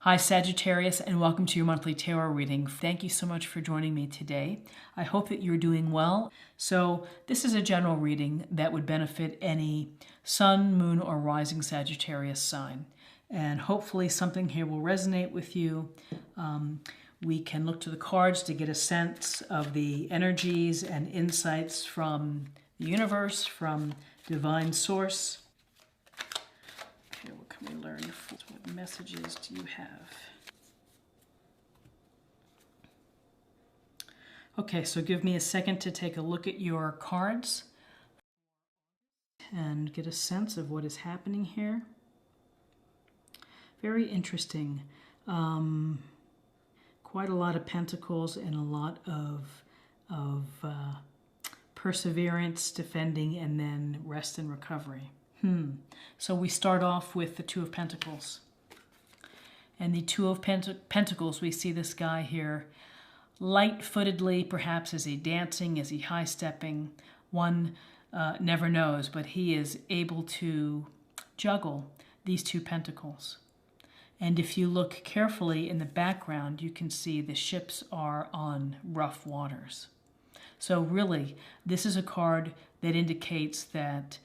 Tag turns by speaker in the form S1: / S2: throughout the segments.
S1: Hi Sagittarius, and welcome to your monthly tarot reading. Thank you so much for joining me today. I hope that you're doing well. So this is a general reading that would benefit any sun, moon, or rising Sagittarius sign. And hopefully something here will resonate with you. We can look to the cards to get a sense of the energies and insights from the universe, from divine source. Okay, what can we learn? What messages do you have? Okay, so give me a second to take a look at your cards and get a sense of what is happening here. Very interesting. Quite a lot of pentacles and a lot of perseverance, defending, and then rest and recovery. So we start off with the Two of Pentacles. And the Two of Pentacles, we see this guy here light-footedly, perhaps is he dancing, is he high-stepping? One never knows, but he is able to juggle these two pentacles. And if you look carefully in the background, you can see the ships are on rough waters. So really, this is a card that indicates that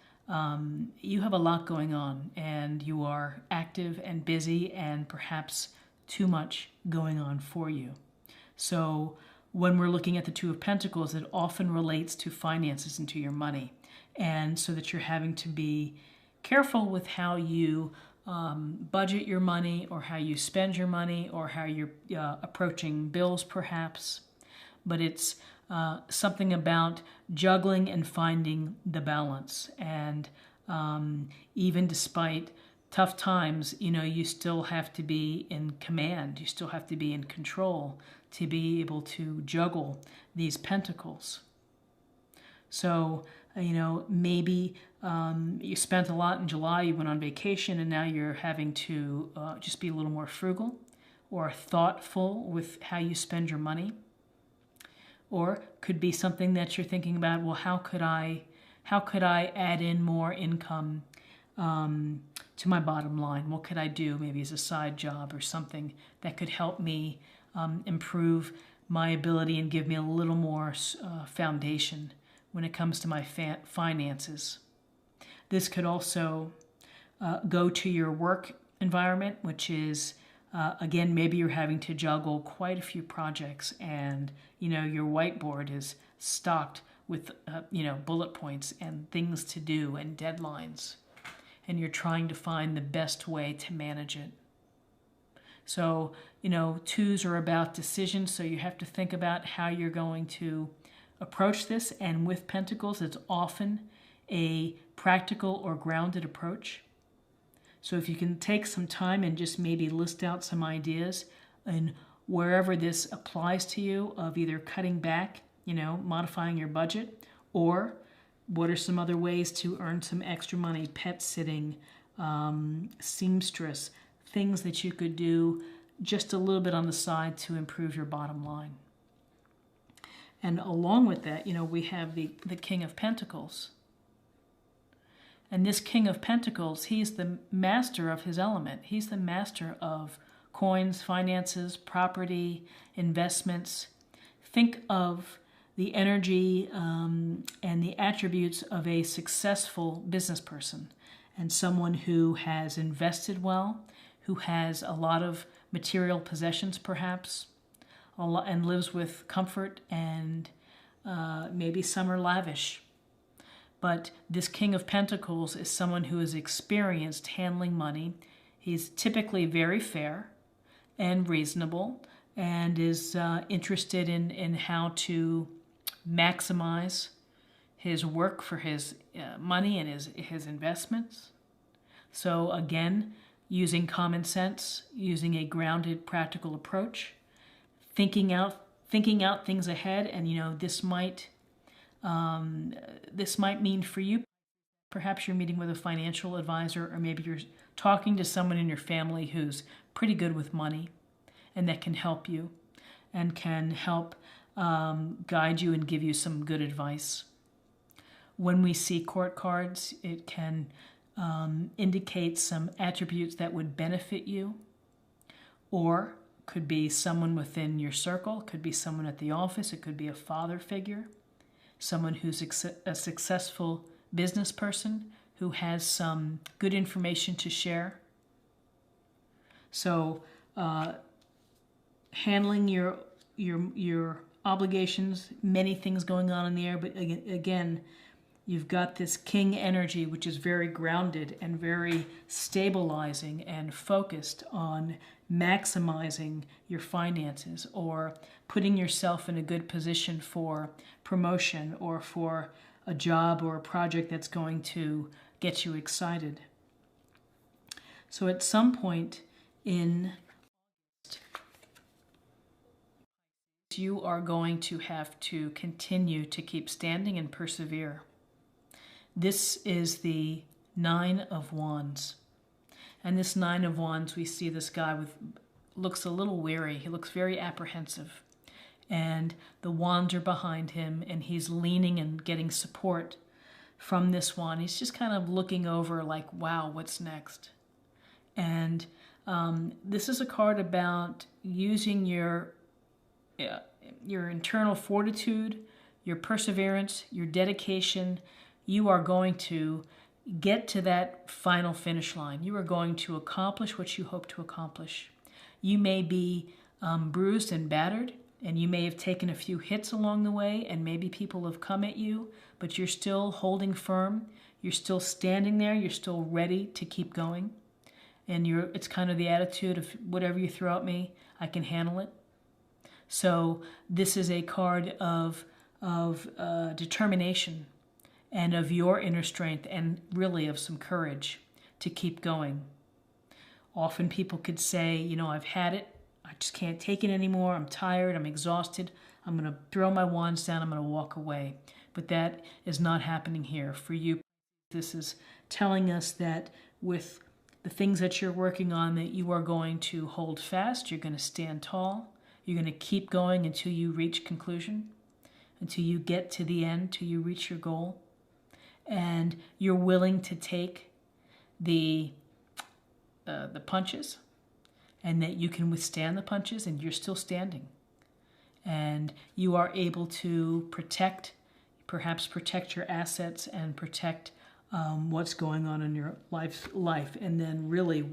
S1: you have a lot going on and you are active and busy and perhaps too much going on for you. So when we're looking at the Two of Pentacles, it often relates to finances and to your money. And so that you're having to be careful with how you budget your money or how you spend your money or how you're approaching bills perhaps. But it's something about juggling and finding the balance. And even despite tough times, you still have to be in command. You still have to be in control to be able to juggle these pentacles. So, maybe you spent a lot in July, you went on vacation, and now you're having to just be a little more frugal or thoughtful with how you spend your money. Or could be something that you're thinking about, well, how could I add in more income to my bottom line? What could I do maybe as a side job or something that could help me improve my ability and give me a little more foundation when it comes to my finances? This could also go to your work environment, which is again, maybe you're having to juggle quite a few projects and, your whiteboard is stocked with, bullet points and things to do and deadlines. And you're trying to find the best way to manage it. So, twos are about decisions. So you have to think about how you're going to approach this. And with Pentacles, it's often a practical or grounded approach. So if you can take some time and just maybe list out some ideas and wherever this applies to you of either cutting back, modifying your budget, or what are some other ways to earn some extra money, pet sitting, seamstress, things that you could do just a little bit on the side to improve your bottom line. And along with that, we have the King of Pentacles. And this King of Pentacles, he's the master of his element. He's the master of coins, finances, property, investments. Think of the energy and the attributes of a successful business person and someone who has invested well, who has a lot of material possessions perhaps, and lives with comfort, and maybe some are lavish. But this King of Pentacles is someone who is experienced handling money. He's typically very fair and reasonable and is interested in how to maximize his work for his money and his investments. So again, using common sense, using a grounded, practical approach, thinking out things ahead, and this might mean for you, perhaps you're meeting with a financial advisor, or maybe you're talking to someone in your family who's pretty good with money and that can help you and can help guide you and give you some good advice. When we see court cards, it can indicate some attributes that would benefit you, or could be someone within your circle, could be someone at the office, it could be a father figure, someone who's a successful business person who has some good information to share. So handling your obligations, many things going on in the air, but again, you've got this king energy, which is very grounded and very stabilizing and focused on maximizing your finances or putting yourself in a good position for promotion or for a job or a project that's going to get you excited. So at some point in you are going to have to continue to keep standing and persevere. This is the Nine of Wands. And this Nine of Wands, we see this guy looks a little weary. He looks very apprehensive. And the wands are behind him, and he's leaning and getting support from this wand. He's just kind of looking over like, wow, what's next? And this is a card about using your internal fortitude, your perseverance, your dedication. You are going to get to that final finish line. You are going to accomplish what you hope to accomplish. You may be bruised and battered, and you may have taken a few hits along the way, and maybe people have come at you, but you're still holding firm. You're still standing there. You're still ready to keep going. And it's kind of the attitude of whatever you throw at me, I can handle it. So this is a card of determination and of your inner strength and really of some courage to keep going. Often people could say, you know, I've had it. I just can't take it anymore. I'm tired. I'm exhausted. I'm going to throw my wands down. I'm going to walk away. But that is not happening here. For you, this is telling us that with the things that you're working on, that you are going to hold fast. You're going to stand tall. You're going to keep going until you reach conclusion, until you get to the end, till you reach your goal. And you're willing to take the punches, and that you can withstand the punches, and you're still standing. And you are able to perhaps protect your assets and protect what's going on in your life. And then really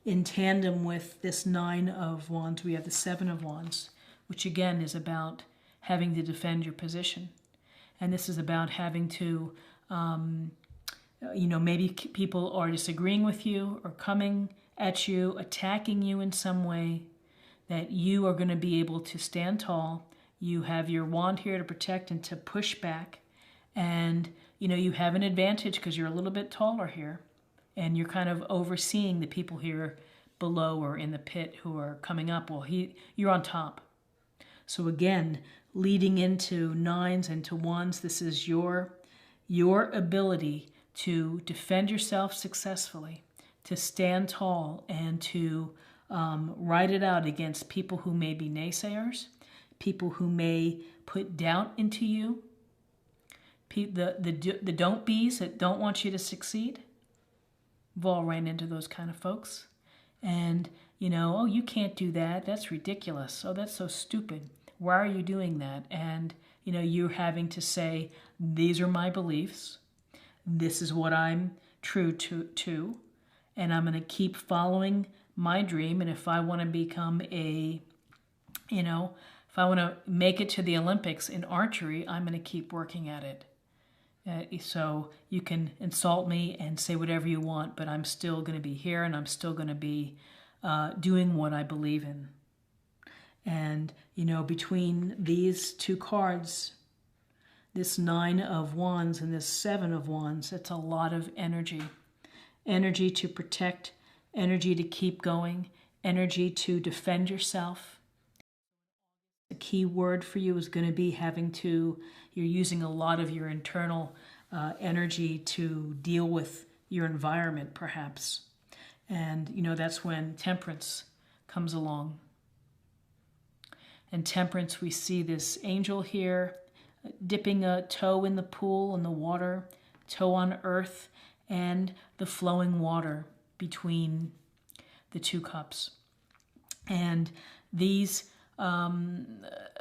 S1: in tandem with this Nine of Wands, we have the Seven of Wands, which again is about having to defend your position. And this is about having to, maybe people are disagreeing with you or coming at you, attacking you in some way, that you are going to be able to stand tall. You have your wand here to protect and to push back. And, you have an advantage because you're a little bit taller here. And you're kind of overseeing the people here below or in the pit who are coming up. Well, you're on top. So again, leading into nines and to ones, this is your ability to defend yourself successfully, to stand tall, and to ride it out against people who may be naysayers, people who may put doubt into you, the don't be's that don't want you to succeed. We've all ran into those kind of folks. And, oh, you can't do that. That's ridiculous. Oh, that's so stupid. Why are you doing that? And, you're having to say, these are my beliefs. This is what I'm true to. And I'm going to keep following my dream. And if I want to become if I want to make it to the Olympics in archery, I'm going to keep working at it. So you can insult me and say whatever you want, but I'm still going to be here, and I'm still going to be doing what I believe in. And, between these two cards, this Nine of Wands and this Seven of Wands, it's a lot of energy. Energy to protect, energy to keep going, energy to defend yourself. The key word for you is going to be you're using a lot of your internal energy to deal with your environment, perhaps. And, that's when Temperance comes along. And Temperance, we see this angel here dipping a toe in the pool, in the water, toe on earth, and the flowing water between the two cups. And these,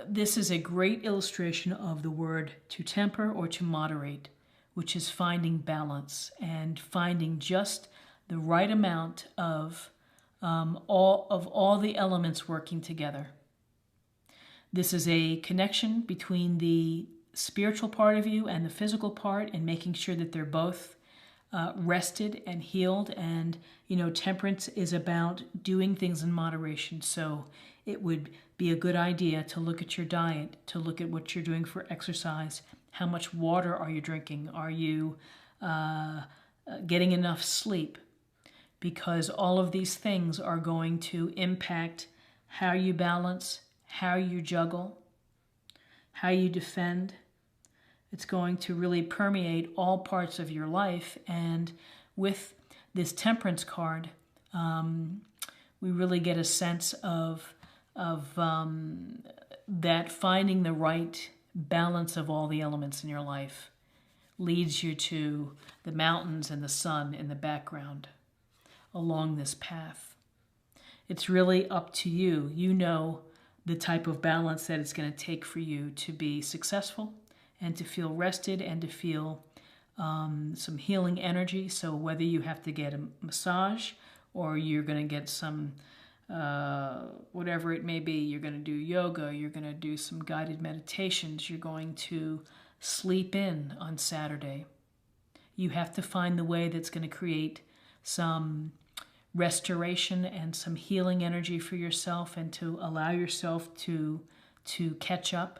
S1: this is a great illustration of the word to temper or to moderate, which is finding balance and finding just the right amount of all the elements working together. This is a connection between the spiritual part of you and the physical part, and making sure that they're both rested and healed. And, you know, temperance is about doing things in moderation. So it would be a good idea to look at your diet, to look at what you're doing for exercise. How much water are you drinking? Are you getting enough sleep? Because all of these things are going to impact how you balance, how you juggle, how you defend. It's going to really permeate all parts of your life. And with this temperance card, we really get a sense of that finding the right balance of all the elements in your life leads you to the mountains and the sun in the background along this path. It's really up to you. You know the type of balance that it's going to take for you to be successful and to feel rested and to feel some healing energy. So whether you have to get a massage or you're going to get some, whatever it may be, you're going to do yoga, you're going to do some guided meditations, you're going to sleep in on Saturday. You have to find the way that's going to create some restoration and some healing energy for yourself, and to allow yourself to catch up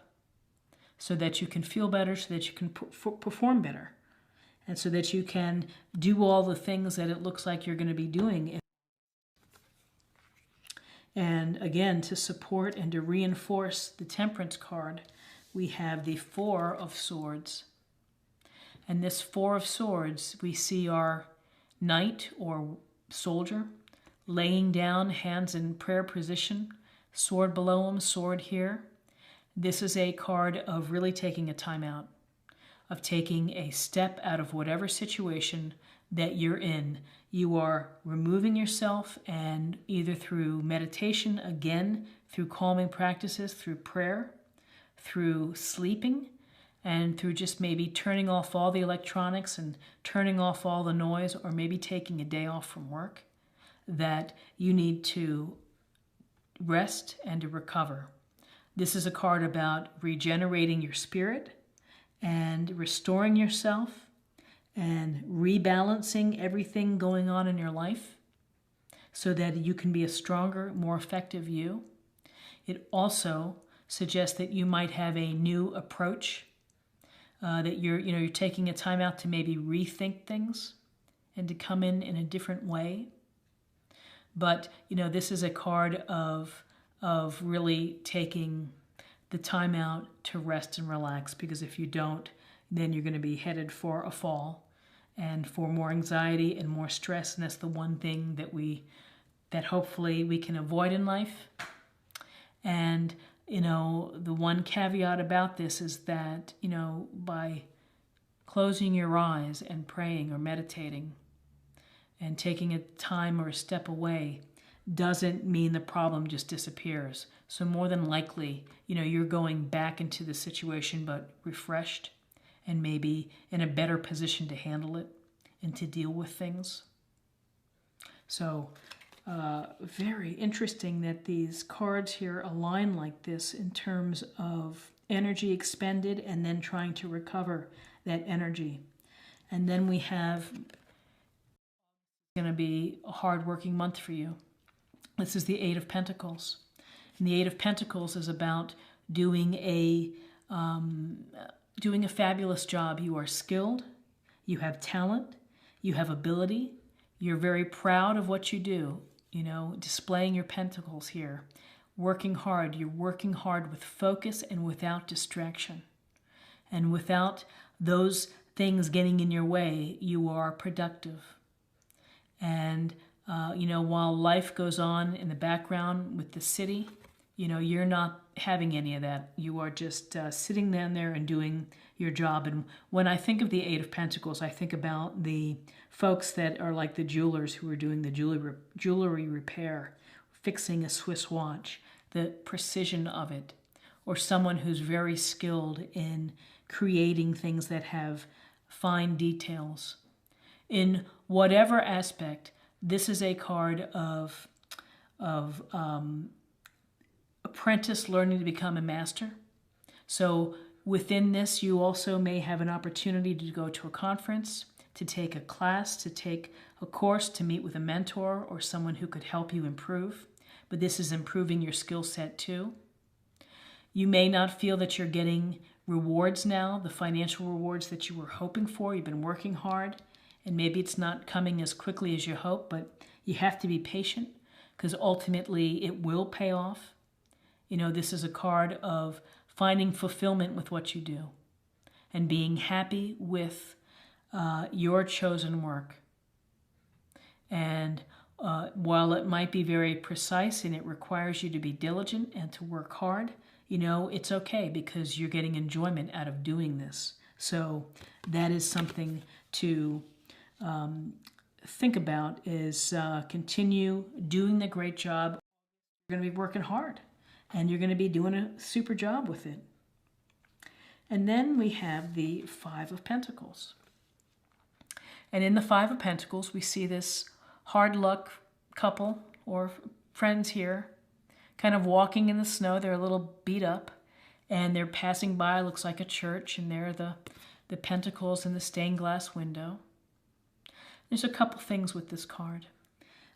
S1: so that you can feel better, so that you can perform better, and so that you can do all the things that it looks like you're going to be doing. And again, to support and to reinforce the Temperance card, we have the Four of Swords. And this Four of Swords, we see our knight or soldier laying down, hands in prayer position, sword below him, sword here. This is a card of really taking a time out, of taking a step out of whatever situation that you're in. You are removing yourself, and either through meditation, again, through calming practices, through prayer, through sleeping, and through just maybe turning off all the electronics and turning off all the noise, or maybe taking a day off from work, that you need to rest and to recover. This is a card about regenerating your spirit and restoring yourself and rebalancing everything going on in your life so that you can be a stronger, more effective you. It also suggests that you might have a new approach, that you're taking a time out to maybe rethink things and to come in a different way. But this is a card of really taking the time out to rest and relax, because if you don't, then you're going to be headed for a fall and for more anxiety and more stress. And that's the one thing that hopefully we can avoid in life. And the one caveat about this is that by closing your eyes and praying or meditating and taking a time or a step away doesn't mean the problem just disappears. So more than likely, you're going back into the situation, but refreshed and maybe in a better position to handle it and to deal with things. So very interesting that these cards here align like this in terms of energy expended and then trying to recover that energy. And then we have, it's going to be a hard-working month for you. This is the Eight of Pentacles. And the Eight of Pentacles is about doing a fabulous job. You are skilled, you have talent, you have ability, you're very proud of what you do. Displaying your pentacles here, working hard. You're working hard with focus and without distraction. And without those things getting in your way, you are productive. And, while life goes on in the background with the city, you're not having any of that. You are just sitting down there and doing your job. And when I think of the Eight of Pentacles, I think about the folks that are like the jewelers who are doing the jewelry repair. fixing a Swiss watch, the precision of it, or someone who's very skilled in creating things that have fine details. In whatever aspect, this is a card of apprentice learning to become a master. So within this, you also may have an opportunity to go to a conference, to take a class, to take a course, to meet with a mentor or someone who could help you improve. But this is improving your skill set too. You may not feel that you're getting rewards now, the financial rewards that you were hoping for. You've been working hard, and maybe it's not coming as quickly as you hope, but you have to be patient because ultimately it will pay off. You know, this is a card of finding fulfillment with what you do and being happy with your chosen work. And while it might be very precise and it requires you to be diligent and to work hard, you know, it's okay because you're getting enjoyment out of doing this. So that is something to think about, is continue doing the great job. You're going to be working hard and you're going to be doing a super job with it. And then we have the Five of Pentacles. And in the Five of Pentacles, we see this hard luck couple or friends here kind of walking in the snow. They're a little beat up and they're passing by, looks like a church, and there are the pentacles in the stained glass window. There's a couple things with this card.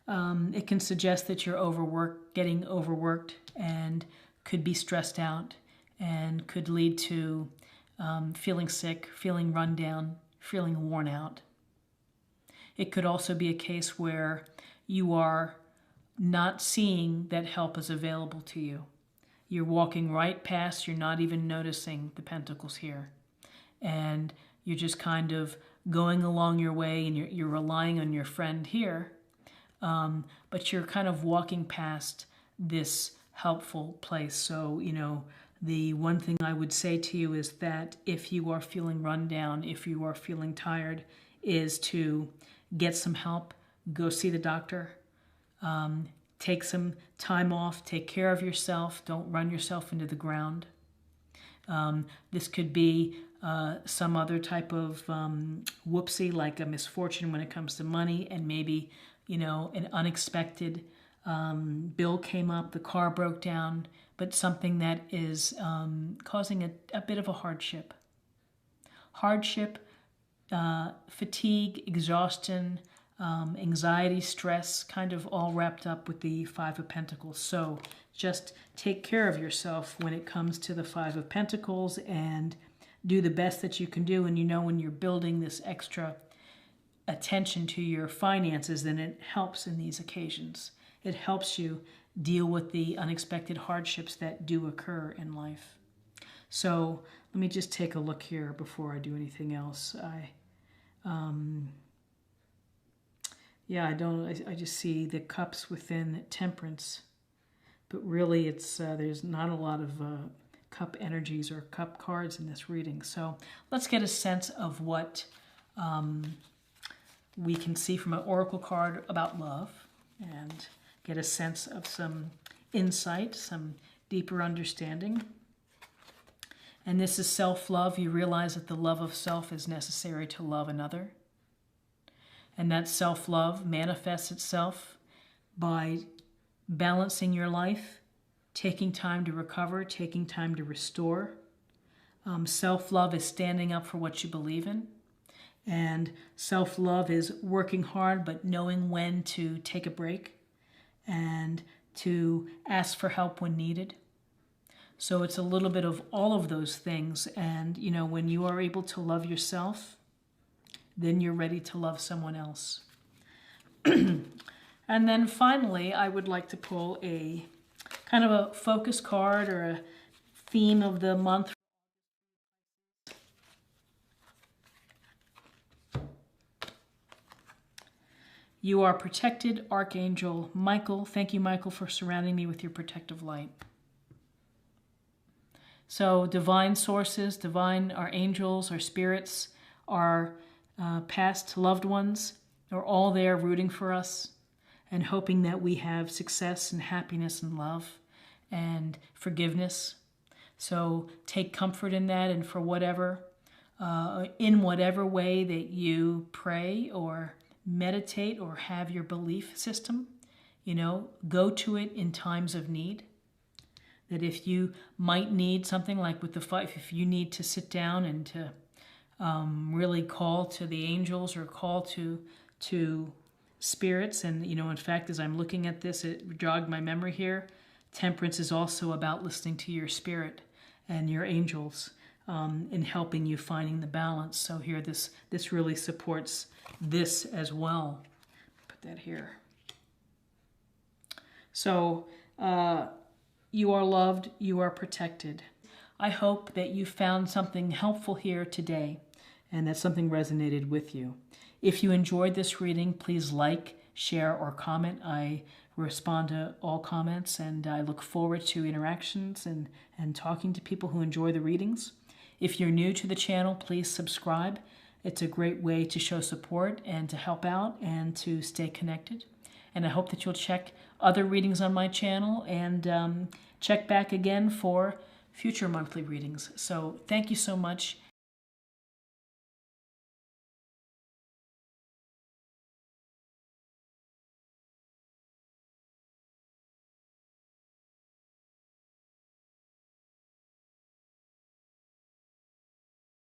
S1: It can suggest that you're getting overworked, and could be stressed out, and could lead to feeling sick, feeling run down, feeling worn out. It could also be a case where you are not seeing that help is available to you. You're walking right past, you're not even noticing the pentacles here. And you're just kind of going along your way, and you're relying on your friend here, but you're kind of walking past this helpful place. So, you know, the one thing I would say to you is that if you are feeling run down, if you are feeling tired, is to get some help, go see the doctor, take some time off, take care of yourself, don't run yourself into the ground. This could be some other type of whoopsie, like a misfortune when it comes to money, and maybe, you know, an unexpected bill came up, the car broke down, but something that is causing a bit of a hardship. Fatigue, exhaustion, anxiety, stress, kind of all wrapped up with the Five of Pentacles. So just take care of yourself when it comes to the Five of Pentacles and do the best that you can do. And you know, when you're building this extra attention to your finances, then it helps in these occasions. It helps you deal with the unexpected hardships that do occur in life. So let me just take a look here before I do anything else. I just see the cups within temperance, but really it's there's not a lot of cup energies or cup cards in this reading. So let's get a sense of what we can see from an oracle card about love, and get a sense of some insight, some deeper understanding. And this is self-love. You realize that the love of self is necessary to love another. And that self-love manifests itself by balancing your life, taking time to recover, taking time to restore. Self-love is standing up for what you believe in. And self-love is working hard, but knowing when to take a break and to ask for help when needed. So it's a little bit of all of those things. And, you know, when you are able to love yourself, then you're ready to love someone else. And then finally, I would like to pull a kind of a focus card or a theme of the month. You are protected, Archangel Michael. Thank you, Michael, for surrounding me with your protective light. So divine sources, our angels, our spirits, our past loved ones are all there rooting for us. and hoping that we have success and happiness and love and forgiveness. So take comfort in that, and for whatever, in whatever way that you pray or meditate or have your belief system, go to it in times of need. That if you might need something like with the 5, if you need to sit down and to really call to the angels or call to spirits, and in fact, as I'm looking at this, it jogged my memory here. Temperance is also about listening to your spirit and your angels in helping you finding the balance. So here, this really supports this as well. Put that here. So you are loved, you are protected. I hope that you found something helpful here today and that something resonated with you. If you enjoyed this reading, please like, share, or comment. I respond to all comments, and I look forward to interactions and talking to people who enjoy the readings. If you're new to the channel, please subscribe. It's a great way to show support and to help out and to stay connected. And I hope that you'll check other readings on my channel and check back again for future monthly readings. So thank you so much.